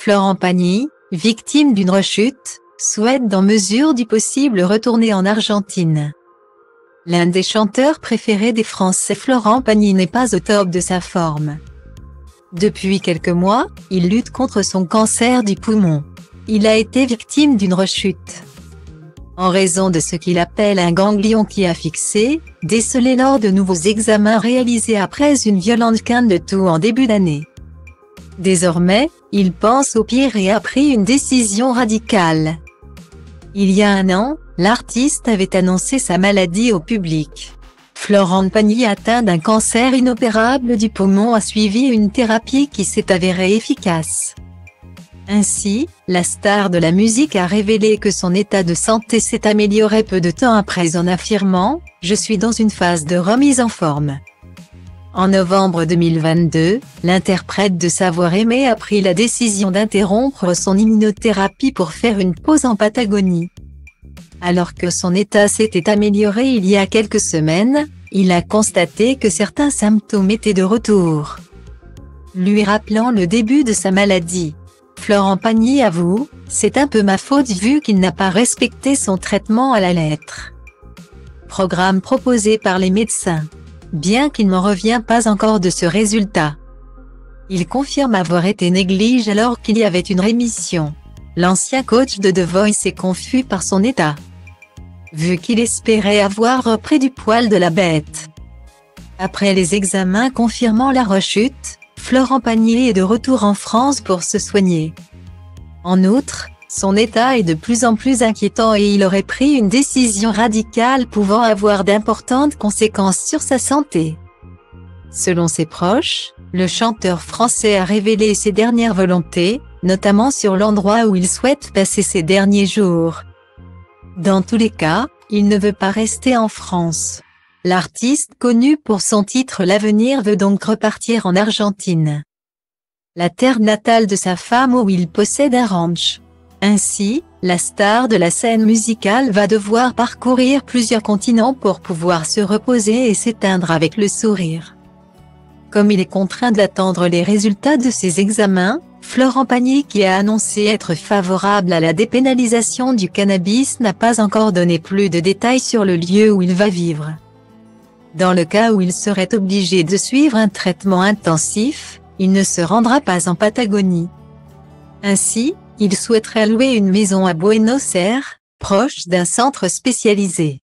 Florent Pagny, victime d'une rechute, souhaite dans mesure du possible retourner en Argentine. L'un des chanteurs préférés des Français, Florent Pagny, n'est pas au top de sa forme. Depuis quelques mois, il lutte contre son cancer du poumon. Il a été victime d'une rechute. En raison de ce qu'il appelle un ganglion qui a fixé, décelé lors de nouveaux examens réalisés après une violente quinte de toux en début d'année. Désormais, il pense au pire et a pris une décision radicale. Il y a un an, l'artiste avait annoncé sa maladie au public. Florent Pagny, atteint d'un cancer inopérable du poumon, a suivi une thérapie qui s'est avérée efficace. Ainsi, la star de la musique a révélé que son état de santé s'est amélioré peu de temps après, en affirmant « Je suis dans une phase de remise en forme ». En novembre 2022, l'interprète de Savoir aimer a pris la décision d'interrompre son immunothérapie pour faire une pause en Patagonie. Alors que son état s'était amélioré il y a quelques semaines, il a constaté que certains symptômes étaient de retour, lui rappelant le début de sa maladie. Florent Pagny avoue « C'est un peu ma faute vu qu'il n'a pas respecté son traitement à la lettre. » Programme proposé par les médecins. Bien qu'il n'en revient pas encore de ce résultat, il confirme avoir été négligé alors qu'il y avait une rémission. L'ancien coach de The Voice est confus par son état, vu qu'il espérait avoir repris du poil de la bête. Après les examens confirmant la rechute, Florent Pagny est de retour en France pour se soigner. En outre, son état est de plus en plus inquiétant et il aurait pris une décision radicale pouvant avoir d'importantes conséquences sur sa santé. Selon ses proches, le chanteur français a révélé ses dernières volontés, notamment sur l'endroit où il souhaite passer ses derniers jours. Dans tous les cas, il ne veut pas rester en France. L'artiste, connu pour son titre L'Avenir, veut donc repartir en Argentine, la terre natale de sa femme, où il possède un ranch. Ainsi, la star de la scène musicale va devoir parcourir plusieurs continents pour pouvoir se reposer et s'éteindre avec le sourire. Comme il est contraint d'attendre les résultats de ses examens, Florent Pagny, qui a annoncé être favorable à la dépénalisation du cannabis, n'a pas encore donné plus de détails sur le lieu où il va vivre. Dans le cas où il serait obligé de suivre un traitement intensif, il ne se rendra pas en Patagonie. Ainsi, il souhaiterait louer une maison à Buenos Aires, proche d'un centre spécialisé.